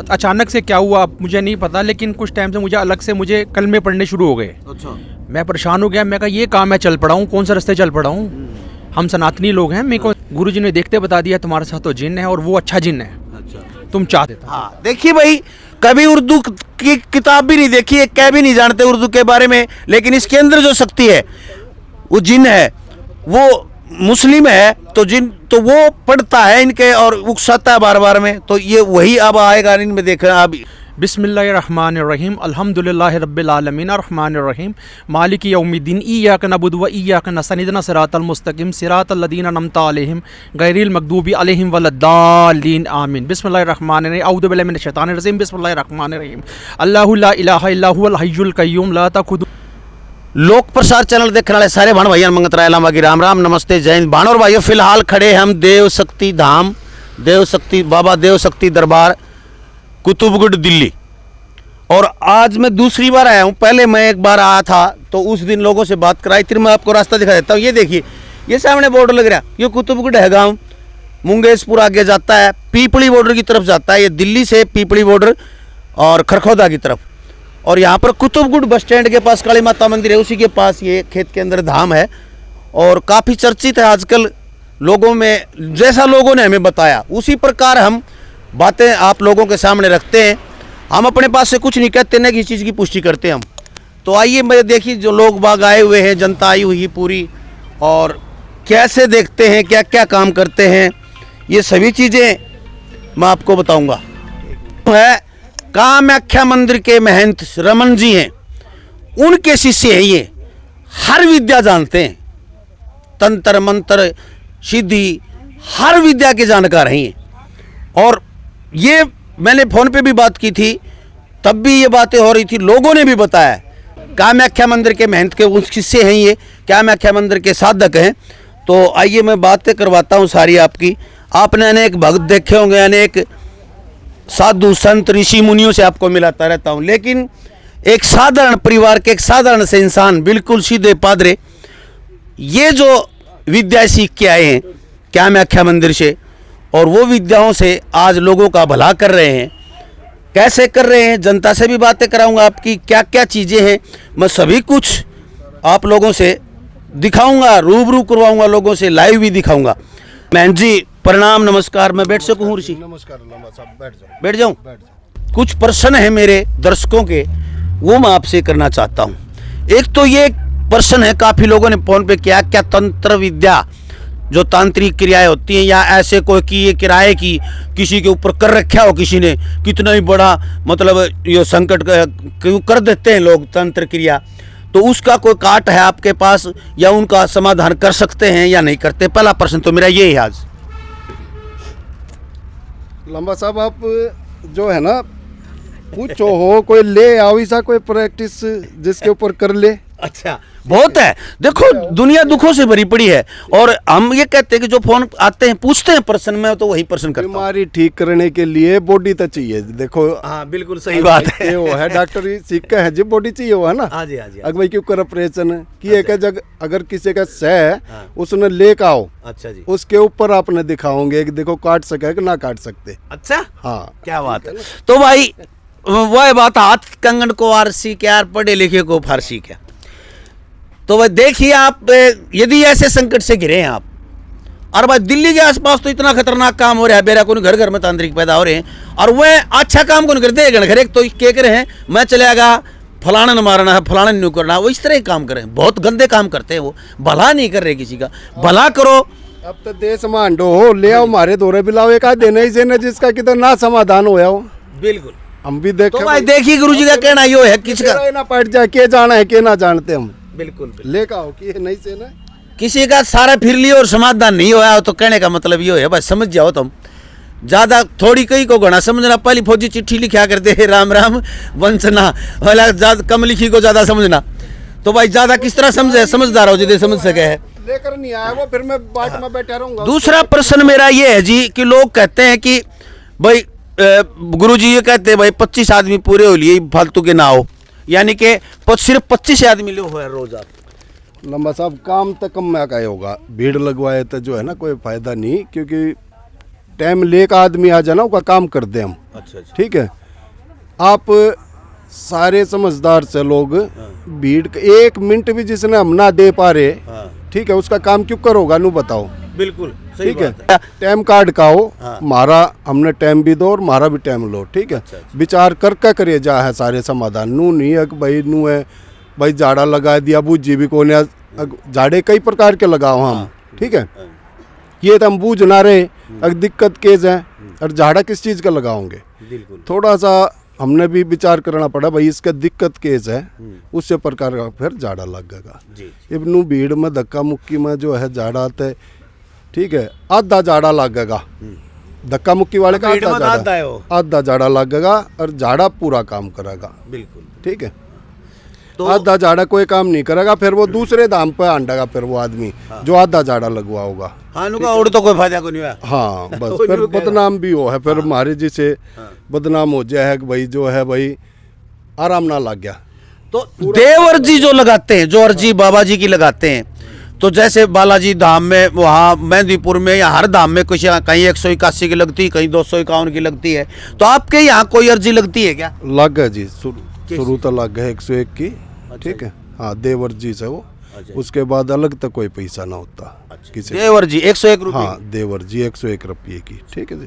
अचानक से क्या हुआ मुझे नहीं पता, लेकिन कुछ टाइम से अलग से मुझे कलमे पढ़ने शुरू हो गए। अच्छा। मैं परेशान हो गया, मैं कहा ये काम मैं चल पड़ा हूँ, कौन सा रास्ते चल पड़ा हूँ। हम सनातनी लोग हैं, मेरे को गुरुजी ने देखते बता दिया तुम्हारे साथ तो जिन है और वो अच्छा जिन है। अच्छा। तुम चाहते था। हाँ देखिए भाई, कभी उर्दू की किताब भी नहीं देखी है, क्या भी नहीं जानते उर्दू के बारे में, लेकिन इसके अंदर जो शक्ति है वो जिन है, वो मुस्लिम है तो जिन तो वो पढ़ता है इनके और उकसाता है बार बार में, तो ये वही अब आएगा इनमें देखना। अब बिस्मिल्लाहिर्रहमानिर्रहीम अल्हम्दुलिल्लाहि रब्बिल आलमीन अर्रहमानिर्रहीम मालिकी यौमिद्दीन इय्याका नअबुदु व इय्याका नस्तईन इहदिना सिरातल मुस्तकीम सिरातल लज़ीना अनअमता अलैहिम गैरिल मग़दूबि अलैहिम वलद्दालिन आमीन। बिस्मिल्लाहिर्रहमानिर्रहीम औज़ु बिल्लाहि मिनश शैतानिर रजीम बिस्मिल्लाहिर्रहमानिर्रहीम अल्लाहु ला इलाहा इल्ला हुवल हय्युल क़य्यूम ला तख़ुदु। लोक प्रसार चैनल देखने वाले सारे भाण भाइयों मंगत राय लामा की राम राम नमस्ते जय हिंद। भाण और भाइयों, फिलहाल खड़े हम देव शक्ति धाम, देव शक्ति बाबा देव शक्ति दरबार कुतुबगढ़ दिल्ली। और आज मैं दूसरी बार आया हूँ, पहले मैं एक बार आया था तो उस दिन लोगों से बात कराई थी। मैं आपको रास्ता दिखा देता हूँ। ये देखिए, ये सामने बॉर्डर लग रहा है, ये कुतुबगढ़ है गाँव, मुंगेशपुर आगे जाता है, पीपली बॉर्डर की तरफ जाता है। ये दिल्ली से पीपली बॉर्डर और खरखौदा की तरफ। और यहाँ पर कुतुबगढ़ बस स्टैंड के पास काली माता मंदिर है, उसी के पास ये खेत के अंदर धाम है और काफ़ी चर्चित है आजकल लोगों में। जैसा लोगों ने हमें बताया उसी प्रकार हम बातें आप लोगों के सामने रखते हैं। हम अपने पास से कुछ नहीं कहते, न किसी चीज़ की पुष्टि करते हम। तो आइए मेरे देखिए, जो लोग बाग आए हुए हैं, जनता आई हुई पूरी, और कैसे देखते हैं, क्या क्या काम करते हैं, ये सभी चीज़ें मैं आपको बताऊँगा। है कामाख्या मंदिर के महंत रमन जी हैं, उनके शिष्य हैं ये। हर विद्या जानते हैं, तंत्र मंत्र सिद्धि हर विद्या के जानकार हैं ये। और ये मैंने फ़ोन पे भी बात की थी, तब भी ये बातें हो रही थी, लोगों ने भी बताया। कामाख्या मंदिर के महंत के उस शिष्य हैं ये, कामाख्या मंदिर के साधक हैं। तो आइए मैं बातें करवाता हूँ सारी आपकी। आपने अनेक भक्त देखे होंगे, अनेक साधु संत ऋषि मुनियों से आपको मिलाता रहता हूँ, लेकिन एक साधारण परिवार के एक साधारण से इंसान, बिल्कुल सीधे पादरे, ये जो विद्या सीख के आए हैं कामाख्या मंदिर से, और वो विद्याओं से आज लोगों का भला कर रहे हैं। कैसे कर रहे हैं, जनता से भी बातें कराऊंगा आपकी, क्या क्या चीज़ें हैं, मैं सभी कुछ आप लोगों से दिखाऊंगा, रूबरू करवाऊंगा, लोगों से लाइव भी दिखाऊंगा। बहन जी प्रणाम, नमस्कार। मैं बैठ सकूँ ऋषि? नमस्कार साहब, बैठ जाऊँ। कुछ प्रश्न है मेरे दर्शकों के, वो मैं आपसे करना चाहता हूँ। एक तो ये प्रश्न है, काफ़ी लोगों ने फ़ोन पे किया, क्या तंत्र विद्या जो तांत्रिक क्रियाएं होती हैं, या ऐसे कोई की ये किराए की किसी के ऊपर कर रखा हो, किसी ने कितना ही बड़ा मतलब ये संकट क्यों कर देते हैं लोग तंत्र क्रिया, तो उसका कोई काट है आपके पास, या उनका समाधान कर सकते हैं या नहीं करते? पहला प्रश्न तो मेरा ये है आज। लंबा साहब, आप जो है ना पूछो हो, कोई ले आओ ऐसा कोई प्रैक्टिस जिसके ऊपर कर ले। अच्छा, बहुत है। देखो दुनिया दुखों से भरी पड़ी है, और हम ये कहते हैं कि जो फोन आते हैं पूछते हैं प्रश्न में, तो वही प्रश्न करता हूं। बीमारी ठीक करने के लिए बॉडी तो चाहिए। देखो हाँ बिल्कुल सही बात है, वो है डॉक्टर सीख के है जी, बॉडी चाहिए वो है ना। हाँ जी, हाँ जी। अगर भाई क्यों कर ऑपरेशन किए का जग, अगर किसी का सह उसने ले का आओ, अच्छा जी, उसके ऊपर आपने दिखाओगे कि देखो काट सके कि ना काट सकते। अच्छा हाँ, क्या बात है। तो भाई वह बात, हाथ कंगन को आरसी क्या, पढ़े लिखे को फारसी क्या। तो भाई देखिए, आप यदि ऐसे संकट से घिरे हैं आप, और भाई दिल्ली के आसपास तो इतना खतरनाक काम हो रहा है, बेरा को घर घर में तांत्रिक पैदा हो रहे हैं, और वह अच्छा काम कौन करते हैं? घर एक तो क्या करे हैं, मैं चलेगा फलाना न मारना है, फलाना नहीं करना है, वो इस तरह ही काम करें। बहुत गंदे काम करते हैं, वो भला नहीं कर रहे किसी का। भला करो। अब तो देश मांडो हो, ले आओ हमारे दौरे बिलाओ, एक आध देना ही से ना जिसका कितना ना समाधान होया हो। बिल्कुल, हम भी देखे। तो भाई देखिए, गुरुजी का कहना यो है, किसका ना पड़ जाए, के जाना है के ना जानते हम। बिल्कुल लेका हो कि नहीं से ना, किसी का सारा फिर लियो और समाधान नहीं होया, तो कहने का मतलब ये है, बस समझ जाओ तुम। ज्यादा थोड़ी कई को घना समझना, पहली फौजी चिट्ठी लिखा करते हैं, राम राम वंशना वाला, ज्यादा कम लिखी को ज्यादा समझना। तो भाई ज्यादा किस तरह समझे, समझदार हो जितने समझ सके है। लेकर नहीं आया वो, फिर मैं बाट में बैठा रहूंगा। दूसरा प्रश्न मेरा ये है जी, कि लोग कहते हैं कि भाई गुरुजी ये कहते हैं भाई 25 आदमी पूरे हो लिए, फालतू के ना हो, यानी कि सिर्फ 25 आदमी लोग हो रोज आप। लंबा साहब, काम तो कम में का होगा, भीड़ लगवाए तो जो है ना कोई फायदा नहीं, क्योंकि टाइम लेकर आदमी आ जाना उसका काम कर दे हम। अच्छा अच्छा। ठीक है, आप सारे समझदार से लोग भीड़ 1 मिनट भी जिसने हम ना दे पा रहे, ठीक है, उसका काम क्यों करोगा नू बताओ। बिल्कुल सही ठीक है, बात है। टाइम कार्ड का हो, हाँ। हमारा हमने टाइम भी दो और हमारा भी टाइम लो। ठीक है, विचार कर क्या करे जा है सारे समाधान। नू नहीं है कि भाई नू है भाई झाड़ा लगा दिया बूझी भी कौन है, झाड़े कई प्रकार के लगाओ हम। ठीक है, ये तो हम बूझ ना रहे, अगर दिक्कत केस है और झाड़ा किस चीज़ का लगाओगे। बिल्कुल थोड़ा सा हमने भी विचार करना पड़ा भाई इसका दिक्कत केस है, उससे प्रकार का फिर झाड़ा लगेगा। इब्नू भीड़ में धक्का मुक्की में जो है झाड़ा आते, ठीक है, आधा झाड़ा लगेगा धक्का मुक्की वाले का, आधा झाड़ा लगेगा और झाड़ा पूरा काम करेगा। बिल्कुल ठीक है, तो आधा झाड़ा कोई काम नहीं करेगा, फिर वो दूसरे दाम पे आंडेगा फिर वो आदमी जो आधा झाड़ा लगवा होगा। हाँ नुका और तो कोई फायदा को नहीं हुआ। हाँ बस फिर बदनाम भी हो है, फिर हमारे जिसे बदनाम हो जाए कि भाई जो है भाई आराम ना लग गया। तो देव अर्जी जो लगाते हैं, जो अर्जी बाबा जी की लगाते हैं, तो जैसे बालाजी धाम में, वहाँ मेहंदीपुर में या हर धाम में कुछ कहीं 181 की लगती है, कहीं 251 की लगती है, तो आपके यहाँ कोई अर्जी लगती है क्या? लग है जी, शुरू तो लग है 101 की। ठीक है, हाँ देव अर्जी से वो, उसके बाद अलग तो कोई पैसा ना होता किसी। देवर जी 101 रुपये। हाँ देवर जी 101 रुपये की। ठीक है जी,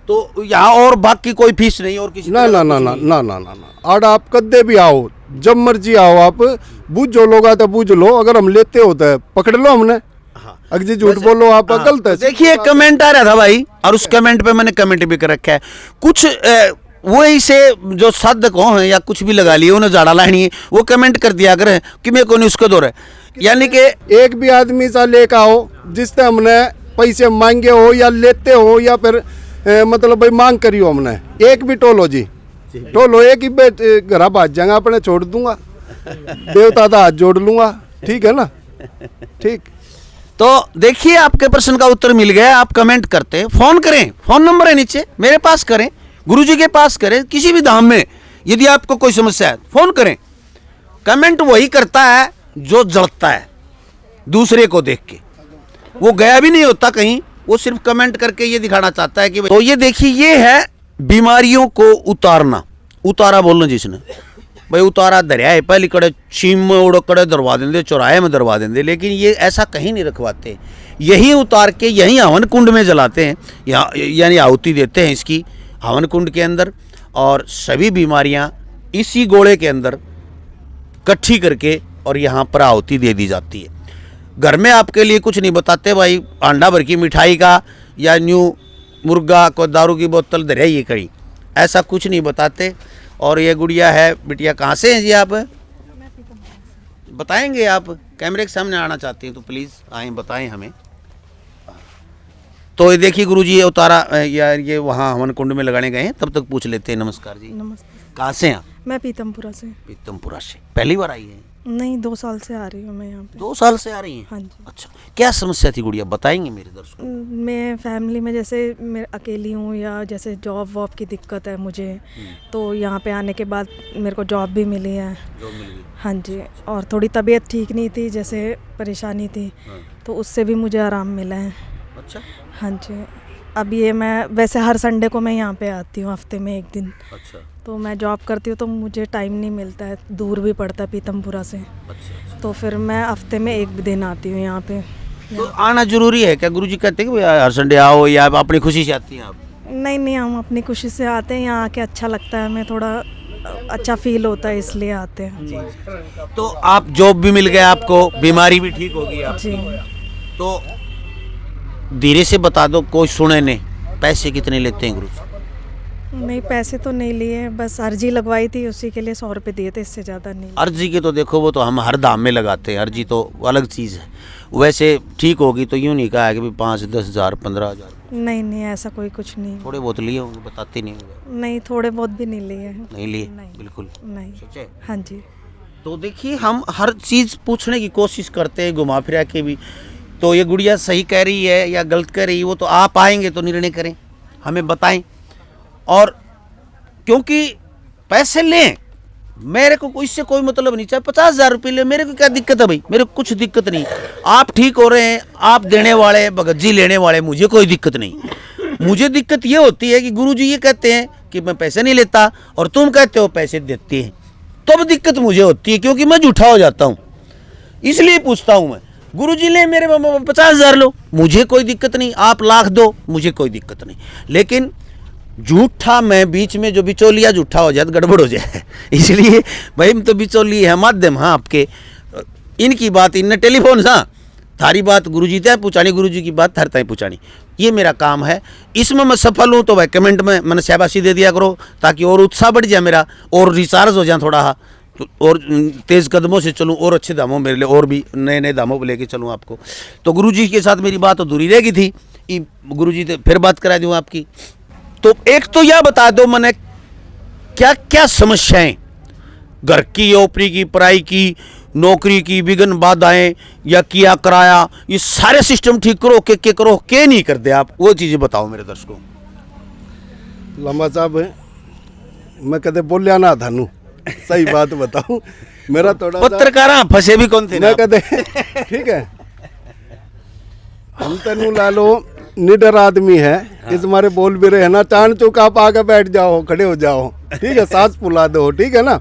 तो यहाँ और बाकी कोई फीस नहीं और किसी ना ना ना ना ना ना ना ना आड़ आप कद्दे भी आओ, जब मर्जी आओ, आप बूझो लोग तो बूझ लो, अगर हम लेते होते है पकड़ लो हमने। अगर जी झूठ बोलो आप गलत है। देखिए कमेंट आ रहा था भाई, और उस कमेंट पे मैंने कमेंट भी कर रखा है कुछ वो इसे जो साधक हो हैं या कुछ भी लगा लिए उन्हें झाड़ा लानी है, वो कमेंट कर दिया करें कि मेरे को नहीं उसका दौर है। यानी कि एक भी आदमी सा लेकर आओ जिससे हमने पैसे मांगे हो या लेते हो या फिर मतलब भाई मांग करी हो हमने, एक भी टोलो जी, टोलो एक ही घर भाज जाएगा अपने, छोड़ दूंगा देवता का हाथ जोड़ लूंगा। ठीक है ना, ठीक। तो देखिए आपके प्रश्न का उत्तर मिल गया। आप कमेंट करते, फोन करें, फोन नंबर है नीचे, मेरे पास करें, गुरुजी के पास करें, किसी भी धाम में यदि आपको कोई समस्या है फोन करें। कमेंट वही करता है जो जलता है दूसरे को देख के, वो गया भी नहीं होता कहीं, वो सिर्फ कमेंट करके ये दिखाना चाहता है कि तो ये देखिए, ये है बीमारियों को उतारना, उतारा बोलना जिसने भाई उतारा दरिया है, पहली कड़े चीम में उड़ कड़े दरवा देंगे, चौराहे में दरवा देंगे, लेकिन ये ऐसा कहीं नहीं रखवाते, यहीं उतार के यहीं हवन कुंड में जलाते हैं, यानी आहुति देते हैं इसकी हवन कुंड के अंदर, और सभी बीमारियां इसी गोले के अंदर इकट्ठी करके और यहाँ पर आहुति दे दी जाती है। घर में आपके लिए कुछ नहीं बताते भाई, अंडा भर की मिठाई का या न्यू मुर्गा को दारू की बोतल दरिया ये करी, ऐसा कुछ नहीं बताते। और ये गुड़िया है, बिटिया कहाँ से हैं जी आप? बताएंगे आप? कैमरे के सामने आना चाहती हैं तो प्लीज़ आएँ, बताएं हमें। तो ये देखिए गुरुजी, ये उतारा यार ये वहाँ हवन कुंड में लगाने गए हैं, तब तक पूछ लेते हैं। नमस्कार जी। नमस्ते। कहाँ से हैं आप? मैं पीतमपुरा से। पीतमपुरा से पहली बार आई है? नहीं, 2 साल से आ रही हूँ मैं यहाँ पे। 2 साल से आ रही हैं? हाँ जी। अच्छा, क्या समस्या थी गुड़िया, बताएंगे मेरे दर्शकों? मैं फैमिली में जैसे मैं अकेली हूँ या जैसे जॉब वॉब की दिक्कत है मुझे, तो यहाँ पे आने के बाद मेरे को जॉब भी मिली है। जॉब मिल गई? हाँ जी, और थोड़ी तबीयत ठीक नहीं थी, जैसे परेशानी थी, तो उससे भी मुझे आराम मिला है। अच्छा। हाँ जी, अब ये मैं वैसे हर संडे को मैं यहाँ पे आती हूँ, हफ्ते में 1 दिन। अच्छा। तो मैं जॉब करती हूँ तो मुझे टाइम नहीं मिलता है, दूर भी पड़ता है पीतमपुरा से। अच्छा। तो फिर मैं हफ्ते में 1 दिन आती हूँ यहाँ पे। तो आना जरूरी है क्या? गुरुजी कहते हैं कि हर संडे आओ, या आप अपनी खुशी से आती हैं आप? नहीं नहीं, हम अपनी खुशी से आते हैं, यहाँ आके अच्छा लगता है, हमें थोड़ा अच्छा फील होता है इसलिए आते हैं। तो आप जॉब भी मिल गया आपको, बीमारी भी ठीक होगी आपकी, जी। तो धीरे से बता दो, कोई सुने नहीं, पैसे कितने लेते हैं गुरुजी? नहीं, पैसे तो नहीं लिए, बस अर्जी लगवाई थी, उसी के लिए 100 रुपये दिए थे, इससे ज़्यादा नहीं। अर्जी के तो देखो वो तो हम हर धाम में लगाते हैं, अर्जी तो अलग चीज़ है। वैसे ठीक होगी तो यूँ नहीं कहा है कि 5-10 हज़ार 15 हज़ार? नहीं नहीं, ऐसा कोई कुछ नहीं। थोड़े बहुत लिए होंगे, बताते नहीं होंगे? नहीं, थोड़े बहुत भी नहीं लिए हैं। नहीं लिए? नहीं। बिल्कुल नहीं। सोचे? हाँ जी। तो देखिए, हम हर चीज़ पूछने की कोशिश करते हैं, घुमा फिरा के भी। तो ये गुड़िया सही कह रही है या गलत कह रही है, वो तो आप आएंगे तो निर्णय करें, हमें बताएं। और क्योंकि पैसे लें, मेरे को इससे कोई मतलब नहीं, चाहे 50,000 रुपये ले, मेरे को क्या दिक्कत है भाई, मेरे को कुछ दिक्कत नहीं। आप ठीक हो रहे हैं, आप देने वाले, भगत जी लेने वाले, मुझे कोई दिक्कत नहीं। मुझे दिक्कत ये होती है कि गुरुजी ये कहते हैं कि मैं पैसे नहीं लेता और तुम कहते हो पैसे देते हैं, तब दिक्कत मुझे होती है क्योंकि मैं झूठा हो जाता हूँ। इसलिए पूछता हूँ मैं, गुरुजी ले मेरे 50,000 लो, मुझे कोई दिक्कत नहीं, आप लाख दो, मुझे कोई दिक्कत नहीं। लेकिन झूठा मैं बीच में जो बिचौलिया झूठा हो जाए तो गड़बड़ हो जाए। इसलिए भाई हम तो बिचौली है, माध्यम हाँ आपके, इनकी बात इनने टेलीफोन सा, थारी बात गुरुजी तय पूछानी, गुरुजी की बात थार तय पूछानी, ये मेरा काम है। इसमें मैं सफल हूँ तो भाई कमेंट में मैंने शाबाशी दे दिया करो ताकि और उत्साह बढ़ जाए मेरा, और रिचार्ज हो जाए थोड़ा, तो और तेज़ कदमों से चलूँ और अच्छे दामों मेरे लिए, और भी नए नए दामों पर लेके चलूँ आपको। तो गुरुजी के साथ मेरी बात अधूरी रह गई थी, गुरुजी से फिर बात करा दूँ आपकी। तो एक तो यह बता दो मैंने क्या क्या समस्याएं घर की, ओपरी की, पढ़ाई की, नौकरी की, विघ्न बाधाएं या किया कराया, ये सारे सिस्टम ठीक करो के करो के नहीं करते आप, वो चीज़ें बताओ मेरे दर्शकों। लम्बा साहब मैं कदे बोलिया ना थानू, सही बात बताऊं, मेरा थोड़ा पत्रकार फंसे भी कौन थे मैं कदे ठीक है, हम तेनू ला लो निडर आदमी है, इस मारे बोल भी रहे ना, चांद चौक आप आगे बैठ जाओ, खड़े हो जाओ, ठीक है, सांस फुला दो, ठीक है ना।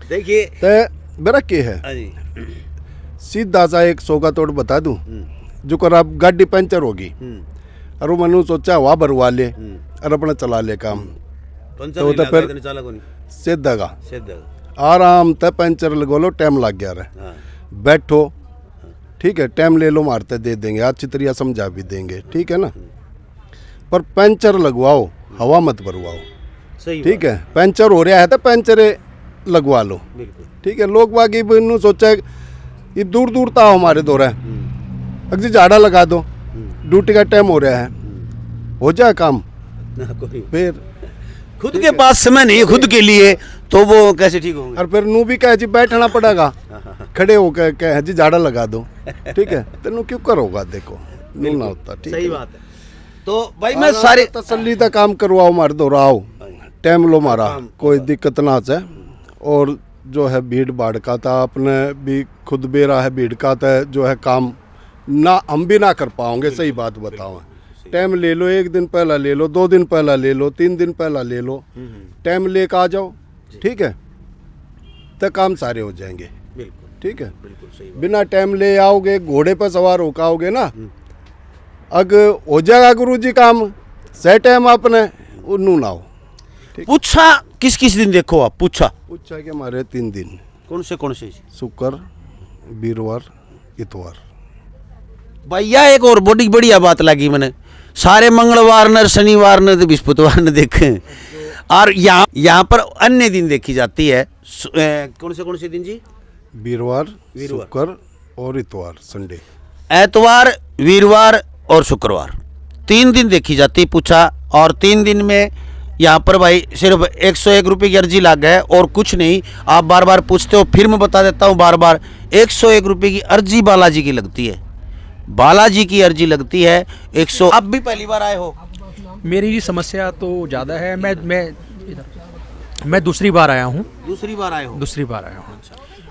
देखिए तो मेरा क्या है, सीधा सा एक सौगा तोड़ बता दूं, जो कर आप गाड़ी पंचर होगी और वो मनु सोचा हुआ भरवा ले और अपना चला ले काम, तो फिर सीधा का आराम से पंचर लगो लो, टाइम लग गया रहे, बैठो, ठीक है, टाइम ले लो, मारते दे देंगे, अच्छी तरह समझा भी देंगे, ठीक है ना। पर पंचर लगवाओ, हवा मत भरवाओ, ठीक है, पंचर हो रहा है तो पंचर लगवा लो, ठीक है। लोग बाकी भी सोचा ये दूर दूर था हमारे दौरा है, अगर झाड़ा लगा दो, ड्यूटी का टाइम हो रहा है, हो जाए काम, फिर खुद के पास समय नहीं खुद के लिए, तो वो कैसे ठीक होंगे। और फिर नू भी कहे जी बैठना पड़ेगा, खड़े होकर कहे जी झाड़ा लगा दो, ठीक है, तेनू क्यों करोगा, देखो नू ना होता, ठीक सही है। बात है। तो भाई मैं सारे तसल्ली का काम करवाओ, मार दो आओ, टाइम लो मारा, कोई दिक्कत ना है। और जो है भीड़ भाड़ का था, अपने भी खुद बेरा है भीड़ का था, जो है काम ना हम भी ना कर पाओगे, सही बात बताओ। टाइम ले लो, 1 दिन पहला ले लो, 2 दिन पहला ले लो, 3 दिन पहला ले लो, टाइम लेकर आ जाओ, ठीक है, तो काम सारे हो जाएंगे, ठीक है। बिना टाइम ले आओगे, घोड़े पर सवार होकर आओगे ना, अग हो जाएगा गुरुजी काम, सही टाइम आपने उन्नू ना हो। पूछा किस किस दिन देखो आप, पूछा कि हमारे 3 दिन, कौन से शुक्र, वीरवार, इतवार। भैया एक और बड़ी बढ़िया बात लगी मैंने, सारे मंगलवार न, शनिवार न, बृहस्पतिवार न देखे, और यहाँ पर अन्य दिन देखी जाती है। कौन से दिन जी? वीरवार, शुक्र और इतवार, संडे। एतवार, वीरवार और शुक्रवार, 3 दिन देखी जाती पूछा। और 3 दिन में यहाँ पर भाई सिर्फ 101 रुपये की अर्जी लग है और कुछ नहीं। आप बार बार पूछते हो, फिर मैं बता देता हूँ बार बार, 101 रुपये की अर्जी बालाजी की लगती है, बालाजी की अर्जी लगती है 100। आप भी पहली बार आए हो? मेरी समस्या तो ज़्यादा है, मैं दूसरी बार आया हूँ। दूसरी बार आए हो? दूसरी बार आया हूँ।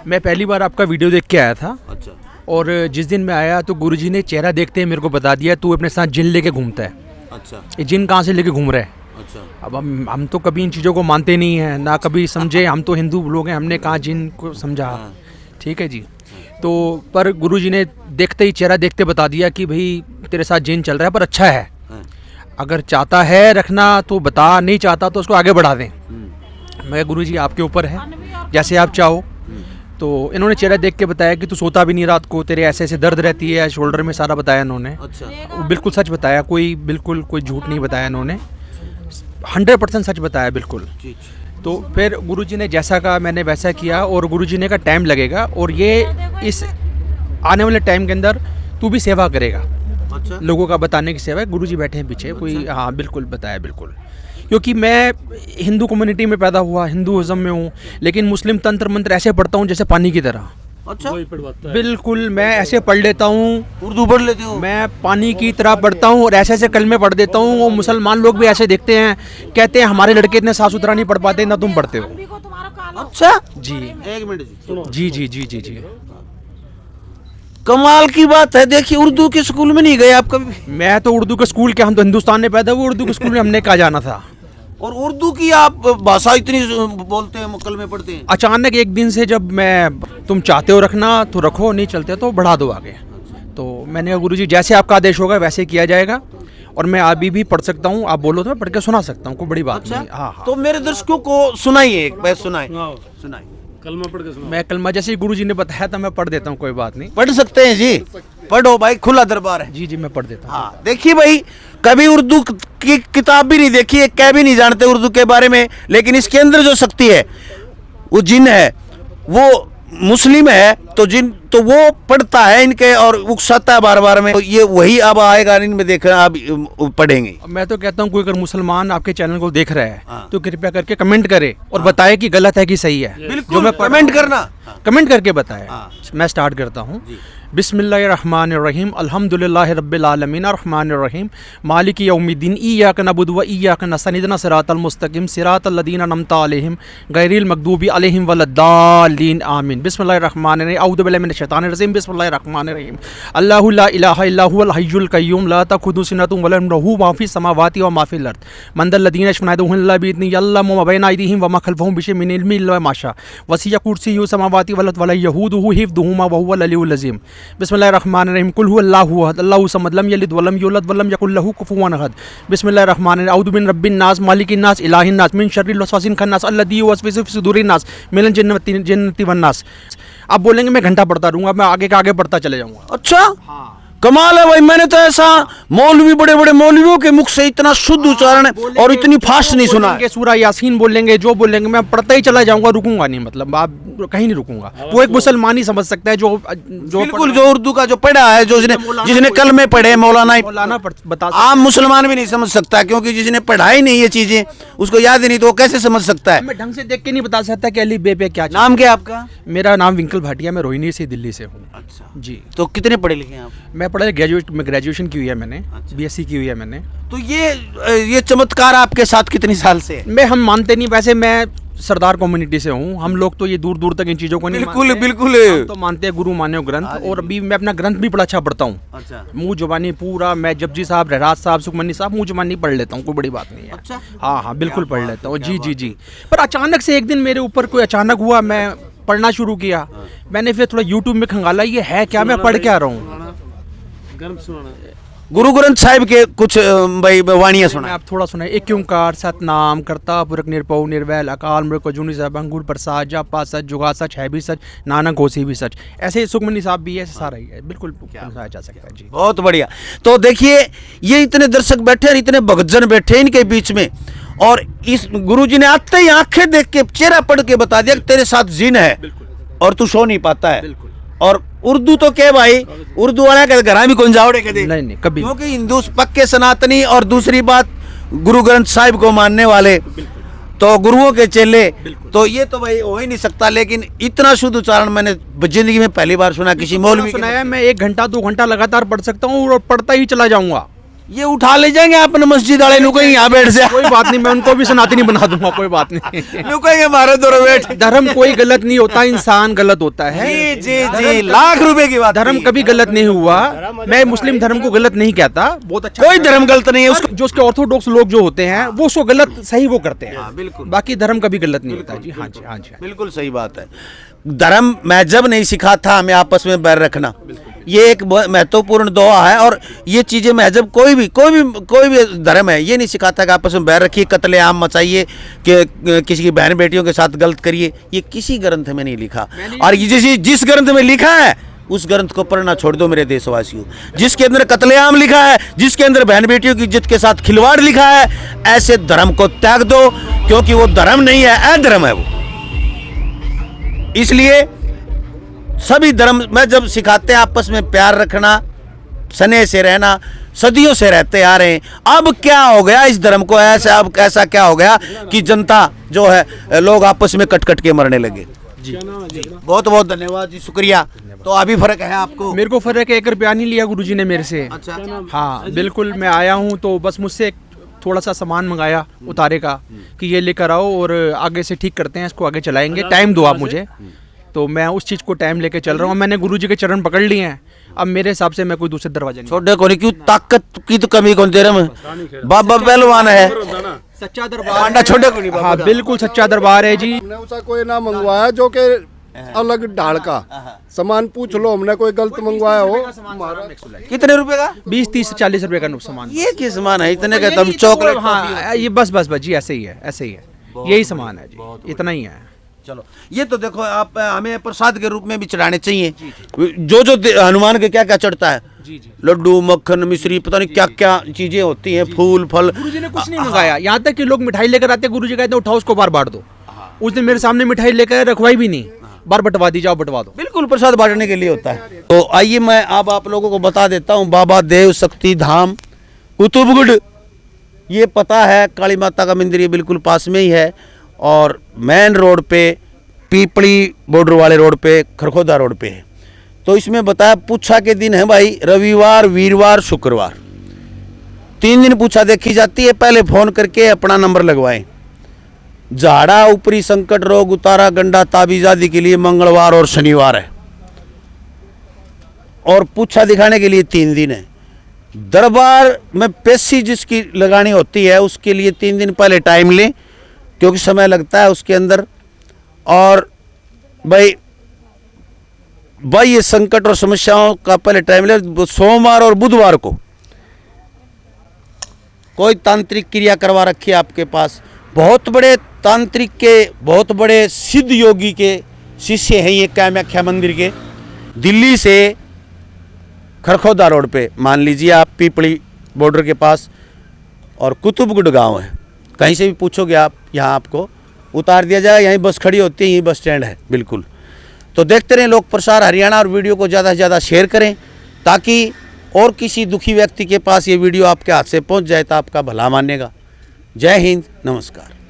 मैं पहली बार आपका वीडियो देख के आया था। अच्छा। और जिस दिन मैं आया तो गुरुजी ने चेहरा देखते ही मेरे को बता दिया, तू अपने साथ जिन लेके घूमता है। अच्छा। ये जिन कहाँ से लेके घूम रहे हैं? अच्छा। अब हम तो कभी इन चीज़ों को मानते नहीं हैं, ना कभी समझे, हम तो हिंदू लोग हैं, हमने कहाँ जिन को समझा। ठीक है जी। तो पर गुरुजी ने देखते ही चेहरा देखते बता दिया कि भाई तेरे साथ जिन चल रहा है, पर अच्छा है, अगर चाहता है रखना तो बता, नहीं चाहता तो उसको आगे बढ़ा दें। मैं गुरुजी आपके ऊपर है, जैसे आप चाहो। तो इन्होंने चेहरा देख के बताया कि तू सोता भी नहीं रात को, तेरे ऐसे ऐसे दर्द रहती है शोल्डर में, सारा बताया इन्होंने। अच्छा। बिल्कुल सच बताया, बिल्कुल कोई झूठ नहीं बताया इन्होंने, 100% सच बताया बिल्कुल। तो फिर गुरुजी ने जैसा कहा मैंने वैसा किया, और गुरुजी ने कहा टाइम लगेगा और ये इस आने वाले टाइम के अंदर तू भी सेवा करेगा। अच्छा। लोगों का बताने की सेवा है, गुरुजी बैठे हैं पीछे। कोई हाँ बिल्कुल बताया, बिल्कुल। क्योंकि मैं हिंदू कम्युनिटी में पैदा हुआ, हिंदुइज्म में हूँ, लेकिन मुस्लिम तंत्र मंत्र ऐसे पढ़ता हूँ जैसे पानी की तरह। अच्छा। बिल्कुल, मैं ऐसे पढ़ लेता हूँ, उर्दू पढ़ लेते हो? मैं पानी की तरह पढ़ता हूँ और ऐसे ऐसे कलमे पढ़ देता हूँ। वो मुसलमान लोग भी ऐसे देखते हैं, कहते हैं हमारे लड़के इतने साफ सुथरा नहीं पढ़ पाते ना तुम पढ़ते हो। अच्छा जी, एक मिनट जी जी जी जी जी। कमाल की बात है। देखिए उर्दू के स्कूल में नहीं गए आप कभी? मैं तो उर्दू के स्कूल के, हम तो हिंदुस्तान में पैदा हुए, उर्दू के स्कूल में हमने कहाँ जाना था। और उर्दू की आप भाषा इतनी बोलते हैं, मुकल में पढ़ते हैं। अचानक एक दिन से जब तुम चाहते हो रखना तो रखो, नहीं चलते तो बढ़ा दो आगे। तो मैंने कहा गुरुजी जैसे आपका आदेश होगा वैसे किया जाएगा, और मैं अभी भी पढ़ सकता हूँ, आप बोलो तो मैं पढ़ के सुना सकता हूँ, कोई बड़ी बात नहीं। हाँ हाँ। तो मेरे दर्शकों को सुनाइए, एक बार सुनाइए। कलमा पढ़ के सुनाओ। मैं कलमा जैसे ही गुरुजी ने बताया था मैं पढ़ देता हूँ, कोई बात नहीं। पढ़ सकते हैं जी, पढ़ो भाई, खुला दरबार है। जी जी मैं पढ़ देता हूँ। हाँ देखिए भाई, कभी उर्दू की किताब भी नहीं देखी है, कह भी नहीं जानते उर्दू के बारे में, लेकिन इसके अंदर जो शक्ति है, वो जिन है, वो मुस्लिम है, तो जिन तो वो पढ़ता है इनके और उकसाता है बार बार में। तो ये वही अब आएगा इनमें, देखना आप पढ़ेंगे। मैं तो कहता हूँ कोई अगर मुसलमान आपके चैनल को देख रहा है हाँ। तो कृपया करके कमेंट करे और बताए कि गलत है कि सही है। बिल्कुल कमेंट करना, कमेंट करके बताए। हाँ। मैं स्टार्ट करता हूँ। बिस्मिल्लाहिर्रहमानिर्रहीम अल्हम्दुलिल्लाहि रब्बिल आलमीन अर्रहमानिर्रहीम मालिकी यौमिद्दीन इय्याका नअबुदु व इय्याका नस्तईन इहदिना सिरातल मुस्तकीम सिरातल लदीना अनअमता अलैहिम गैरिल मगदूबी अलैहिम वलद्दालिन आमीन। बिस्मिल्लाहिर्रहमानिर्रहीम औज़ु बिल्लाहि मिनश शैतानिर रजीम बिस्मिल्लाहिर्रहमानिर्रहीम अल्लाहु ला इलाहा इल्ला हुवल हय्युल क़य्यूम ला तख़ुदुहु सिनतुन वला नौम लहू मा फ़िस समावाति व मा फ़िल अर्द मन दल लज़ीना यशफ़ऊना इल्ला बिइज़्निही यअलमु मा बैना अयदीहिम व मा ख़ल्फ़हुम बिशैइन मिन इल्मिही इल्ला मा शाअ वसिअ कुर्सियुहु समावाति वल अर्द वला यऊदुहु हिफ़्ज़ुहुमा व हुवल अलियुल अज़ीम। बिस्मिल्लाहिर्रहमानिर्रहीम कुल हुवल्लाहु अहद अल्लाहु समद लम यलिद वलम यूलद वलम यकुल लहू कुफुवन अहद। बिस्मिल्लाहिर्रहमानिर्रहीम औज़ु बिन रब्बिन नास मालिकिन नास इलाहिन नास मिन शर्रिल वसवासिल खन्नास अल्लज़ी युवस्विसु फ़ी सुदूरिन नास मिनल जिन्नति वन नास। आप बोलेंगे मैं घंटा पढ़ता रहूँगा, मैं आगे का आगे पढ़ता चले जाऊँगा। अच्छा कमाल है भाई, मैंने तो ऐसा मौलवी, बड़े बड़े मौलवियों के मुख से इतना शुद्ध उच्चारण और इतनी फास्ट नहीं सुना है। सूरा यासीन बोलेंगे, जो बोलेंगे मैं पढ़ता ही चला जाऊंगा, रुकूंगा नहीं, मतलब आप कहीं नहीं रुकूंगा। वो एक मुसलमान ही समझ सकता है जो बिल्कुल, जो उर्दू का जो पढ़ा है, जो जिसने कल में पढ़े, मौलाना बता आम मुसलमान भी नहीं समझ सकता, क्योंकि जिसने पढ़ाई नहीं ये चीजें, उसको याद ही नहीं, तो वो कैसे समझ सकता है? मैं ढंग से देख के नहीं बता सकता कि अली बे पे क्या। नाम क्या आपका? मेरा नाम विंकल भाटिया, मैं रोहिणी से दिल्ली से हूँ। अच्छा जी। तो कितने पढ़े लिखे हैं आप? मैं पढ़ा ग्रेजुएशन की हुई है मैंने। अच्छा। BSc की हुई है मैंने। तो ये चमत्कार आपके साथ कितनी साल से है? मैं हम मानते नहीं, वैसे मैं सरदार कम्युनिटी से हूँ। हम लोग तो ये दूर दूर तक इन चीज़ों को नहीं बिल्कुल मानते। बिल्कुल हम तो मानते हैं गुरु मान्यो ग्रंथ, और अभी मैं अपना ग्रंथ भी बड़ा अच्छा पढ़ता हूँ। अच्छा मुँह जुबानी पूरा, मैं जपजी साहब, रहराज साहब, सुखमनी साहब, मुँह जुबानी पढ़ लेता हूँ, कोई बड़ी बात नहीं है। अच्छा। हाँ हाँ बिल्कुल पढ़ लेता हूँ। जी जी जी। पर अचानक से एक दिन मेरे ऊपर कोई अचानक हुआ, मैं पढ़ना शुरू किया। मैंने फिर थोड़ा यूट्यूब में खंगाला ये है क्या, मैं पढ़ क्या रहा हूँ। गर्म सुनाना। गुरु ग्रंथ साहिब के कुछ भाई वाणियां मैं सुना। आप थोड़ा सुना। एक ओंकार सतनाम करता पुरख निरपौ निर्वैल अकाल मृग जूनी साहब अंगूर प्रसाद जापा सच जुगा सच है भी सच नानक होसी भी सच। ऐसे सुखमनी साहब भी है, ऐसे सारा ही है, बिल्कुल समझाया जा सकता है। जी बहुत बढ़िया। तो देखिए ये इतने दर्शक बैठे और इतने भक्तजन बैठे इनके बीच में, और इस गुरुजी ने आते ही आंखें देख के, चेहरा पढ़ के बता दिया कि तेरे साथ जिन है और तू सो नहीं पाता है। और उर्दू तो क्या भाई, उर्दू वाला के घर भी कौन जाओड़े कभी नहीं कभी, क्योंकि हिंदू पक्के सनातनी, और दूसरी बात गुरु ग्रंथ साहिब को मानने वाले, तो गुरुओं के चेले, तो ये तो भाई हो ही नहीं सकता। लेकिन इतना शुद्ध उच्चारण मैंने जिंदगी में पहली बार सुना किसी मौलवी सुनाया। मैं 1 घंटा 2 घंटा लगातार पढ़ सकता हूँ और पढ़ता ही चला जाऊंगा। ये उठा ले जाएंगे अपने मस्जिद वाले नुको यहाँ बैठ से। कोई बात नहीं, मैं उनको भी सनातनी बना दूंगा, कोई बात नहीं। नुकेंगे हमारे दो बैठ। धर्म कोई गलत नहीं होता, इंसान गलत होता है। जी जी जी, लाख रुपए की बात। धर्म कभी गलत नहीं हुआ। मैं मुस्लिम धर्म को गलत नहीं कहता, बहुत अच्छा। कोई धर्म गलत नहीं है उसको। जो उसके ऑर्थोडॉक्स लोग जो होते हैं वो उसको गलत सही वो करते हैं। बिल्कुल। बाकी धर्म कभी गलत नहीं होता। जी हाँ जी हाँ जी। बिल्कुल सही बात है। धर्म महजब नहीं सिखाता हमें आपस में बैर रखना, ये एक महत्वपूर्ण दुआ है। और ये चीजें महजब कोई भी धर्म है ये नहीं सिखाता कि आपस में बैर रखिए, कत्ले आम मचाइए, कि किसी की बहन बेटियों के साथ गलत करिए। ये किसी ग्रंथ में नहीं लिखा। और ये जिस ग्रंथ में लिखा है उस ग्रंथ को पढ़ना छोड़ दो मेरे देशवासियों। जिसके अंदर कत्लेआम लिखा है, जिसके अंदर बहन बेटियों की इज्जत के साथ खिलवाड़ लिखा है, ऐसे धर्म को त्याग दो, क्योंकि वो धर्म नहीं है, अधर्म है वो। इसलिए सभी धर्म में जब सिखाते हैं आपस में प्यार रखना, स्नेह से रहना, सदियों से रहते आ रहे हैं। अब क्या हो गया इस धर्म को, ऐसा अब ऐसा क्या हो गया कि जनता जो है लोग आपस में कट कट के मरने लगे। जी बहुत बहुत धन्यवाद जी, शुक्रिया। तो अभी फर्क है आपको? मेरे को फर्क है, 1 रुपया नहीं लिया गुरुजी ने मेरे से। अच्छा। हाँ बिल्कुल, मैं आया हूँ तो बस मुझसे थोड़ा सा सामान मंगाया उतारे का कि ये लेकर आओ और आगे से ठीक करते हैं, इसको आगे चलाएंगे, टाइम दो आप मुझे। तो मैं उस चीज़ को टाइम लेके चल रहा हूँ। मैंने गुरुजी के चरण पकड़ लिए हैं, अब मेरे हिसाब से मैं कोई दूसरे दरवाजे नहीं। छोटे को नहीं, क्यों ताकत की तो कमी कौन दे रहे हैं, बाबा पहलवान है, सच्चा दरबार पांडा छोटे को नहीं। हाँ बिल्कुल सच्चा दरबार है जी। हमने उसा कोई ना मंगवाया जो कि अलग ढाल का सामान, पूछ लो हमने कोई गलत मंगवाया हो। कितने रुपए का? 20 30 40 रुपए का सामान। ये क्या सामान है इतने का? तुम चॉकलेट, हाँ ये बस जी ऐसे ही है, ऐसे ही है, यही सामान है जी, इतना ही है। चलो ये तो देखो, आप हमें प्रसाद के रूप में भी चढ़ाने चाहिए। जो हनुमान के क्या क्या चढ़ता है, लड्डू, मक्खन, मिश्री, पता नहीं क्या क्या चीजें होती हैं, फूल फल। गुरुजी ने कुछ नहीं मंगाया, यहाँ तक कि लोग मिठाई लेकर आते, गुरुजी कहते उठाओ उसको बार बांट दो। उसने मेरे सामने मिठाई लेकर रखवाई भी नहीं, बार बंटवा दी, जाओ बंटवा दो। बिल्कुल प्रसाद बांटने के लिए होता है। तो आइए मैं अब आप लोगों को बता देता हूँ, बाबा देव शक्ति धाम कुतुबगढ़, ये पता है, काली माता का मंदिर ये बिल्कुल पास में ही है, और मेन रोड पे, पीपली बॉर्डर वाले रोड पे, खरखोदा रोड पे है। तो इसमें बताया पूछा के दिन है भाई, रविवार, वीरवार, शुक्रवार, 3 दिन पूछा देखी जाती है। पहले फोन करके अपना नंबर लगवाएं। झाड़ा, ऊपरी संकट, रोग, उतारा, गंडा, ताबीज आदि के लिए मंगलवार और शनिवार है, और पूछा दिखाने के लिए 3 दिन है। दरबार में पेशी जिसकी लगानी होती है उसके लिए 3 दिन पहले टाइम लें, क्योंकि समय लगता है उसके अंदर। और भाई ये संकट और समस्याओं का पहले टाइम ले। सोमवार और बुधवार को कोई तांत्रिक क्रिया करवा रखी है आपके पास, बहुत बड़े तांत्रिक के, बहुत बड़े सिद्ध योगी के शिष्य हैं ये कामाख्या मंदिर के, दिल्ली से खरखोदा रोड पे, मान लीजिए आप पीपली बॉर्डर के पास, और कुतुबगढ़ गांव है। कहीं से भी पूछोगे आप, यहाँ आपको उतार दिया जाएगा, यहीं बस खड़ी होती है, यहीं बस स्टैंड है बिल्कुल। तो देखते रहें लोक प्रसार हरियाणा, और वीडियो को ज़्यादा से ज़्यादा शेयर करें, ताकि और किसी दुखी व्यक्ति के पास ये वीडियो आपके हाथ से पहुँच जाए तो आपका भला मानेगा। जय हिंद, नमस्कार।